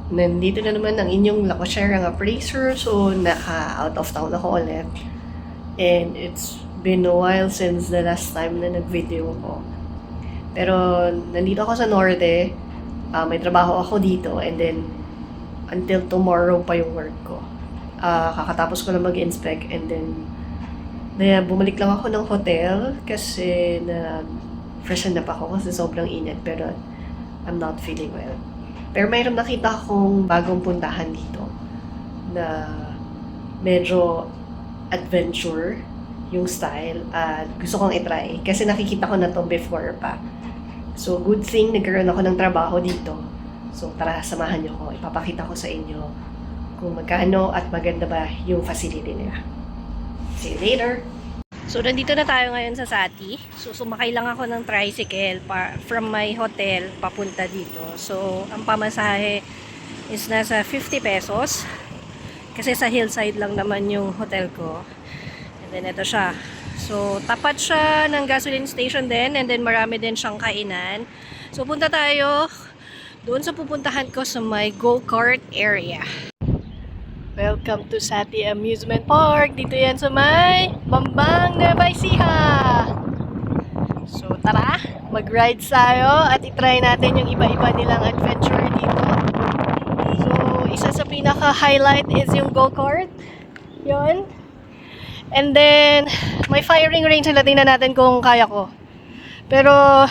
Nandito na naman ang inyong Lacoshera appraiser. So, naka-out of town ako ulit. And it's been a while since the last time na nag-video ko. Pero, nandito ako sa Norte. May trabaho ako dito. And then, until tomorrow pa yung work ko. Kakatapos ko lang mag-inspect. And then, bumalik lang ako ng hotel kasi freshen up ako kasi sobrang init. Pero, I'm not feeling well. Pero mayroon nakita akong bagong puntahan dito na medyo adventure yung style at gusto kong itry kasi nakikita ko na to before pa. So good thing nagkaroon ako ng trabaho dito. So tara, samahan niyo ko. Ipapakita ko sa inyo kung magkano at maganda ba yung facility nila. See you later! So, nandito na tayo ngayon sa Sati. So, sumakay lang ako ng tricycle from my hotel papunta dito. So, ang pamasahe is nasa 50 pesos. Kasi sa hillside lang naman yung hotel ko. And then, ito siya. So, tapat siya ng gasoline station din. And then, marami din siyang kainan. So, punta tayo doon sa pupuntahan ko sa my go-kart area. Welcome to Sati Amusement Park. Dito yan sa may Bambang Nueva Ecija. So tara, mag-ride tayo at itry natin yung iba-iba nilang adventure dito. So isa sa pinaka-highlight is yung go-kart. Yun. And then, may firing range na tingnan natin kung kaya ko. Pero,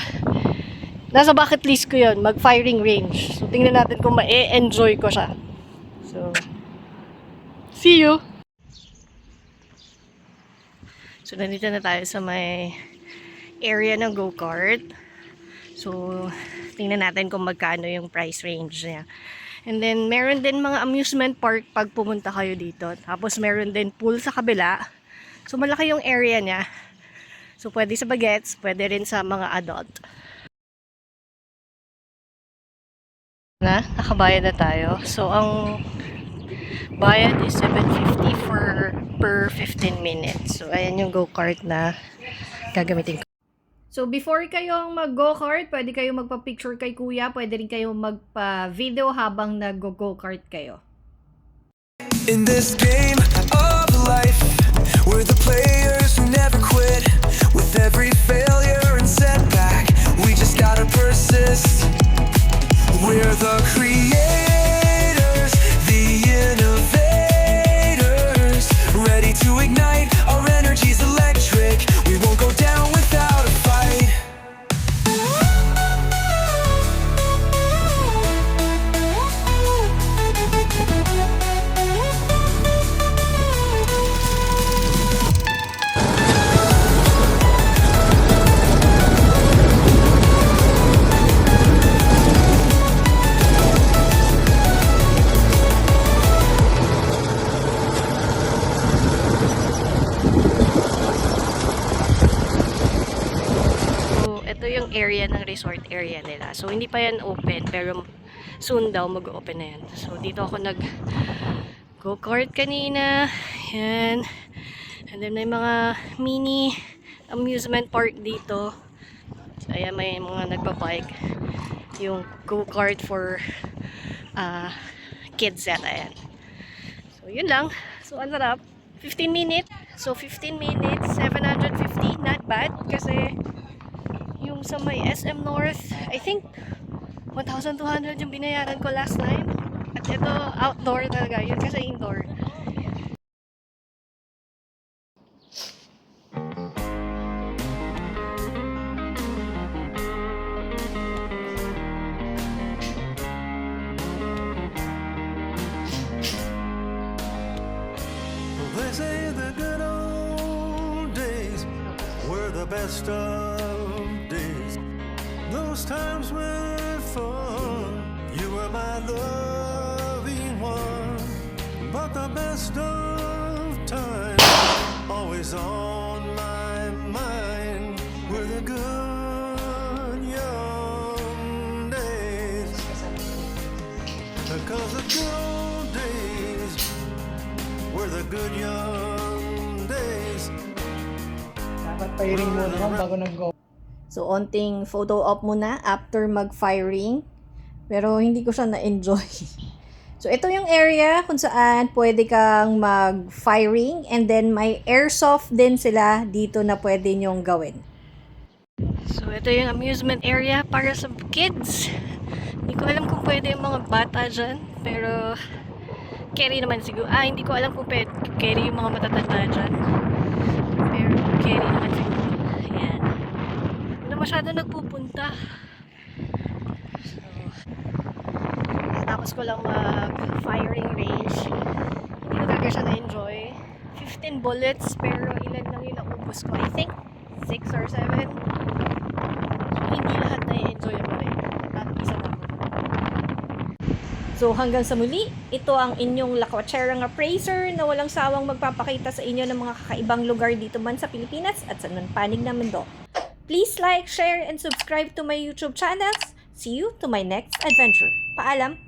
nasa bucket list ko yun, mag-firing range. So tingnan natin kung ma-enjoy ko siya. So, see you! So, nandito na tayo sa may area ng go-kart. So, tingnan natin kung magkano yung price range niya. And then, meron din mga amusement park pag pumunta kayo dito. Tapos, meron din pool sa kabila. So, malaki yung area niya. So, pwede sa bagets, pwede rin sa mga adult. Nakabayad na tayo. So, ang bayad is 750 per 15 minutes. So, ayan yung go-kart na gagamitin ko. So, before kayong mag-go-kart, pwede kayong magpa-picture kay kuya. Pwede rin kayong magpa-video habang nag-go-kart kayo. In this game of life, we're the players who never quit. With every failure and setback, we just gotta persist. We're the creators, the innovators, ready to ignite, our energy's electric. We won't go down without a fight. Ito yung area ng resort area nila. So, hindi pa yan open, pero soon daw mag-open na yan. So, dito ako nag-go-kart kanina. Yan. And then, may mga mini amusement park dito. So, ayan, may mga nagpa-bike. Yung go-kart for kids yata yan. So, yun lang. So, ang sarap. 15 minutes. So, 15 minutes, 750. Not bad. Kasi, yung sa may SM North, I think 1,200 yung binayaran ko last time. At ito, outdoor talaga. Yun kasi indoor. They say the good old days were the best of days. Those times were fun. You were my loving one. But the best of times always on my mind were the good young days. Because the good old days were the good young days. Dapat firing muna ako bago nag-go. So, onting photo op muna after mag-firing. Pero hindi ko siya na-enjoy. So, ito yung area kung saan pwede kang mag-firing and then may airsoft din sila dito na pwede nyong gawin. So, ito yung amusement area para sa kids. Hindi ko alam kung pwede yung mga bata dyan, pero carry naman siguro. Hindi ko alam kung pwede carry yung mga matatanda dyan. Pero carry naman siguro. Ayan. Hindi na masyado nagpupunta. Tapos ko lang mag-firing range. Hindi ko talaga siya na-enjoy. 15 bullets, pero ilan lang yung naubos ko. I think 6 or 7. Hindi lahat na-enjoy mo rin. At isa lang. So hanggang sa muli, ito ang inyong Lakwatsera nga Appraiser na walang sawang magpapakita sa inyo ng mga kakaibang lugar dito man sa Pilipinas at sa panig na mundo. Please like, share, and subscribe to my YouTube channels. See you to my next adventure. Paalam!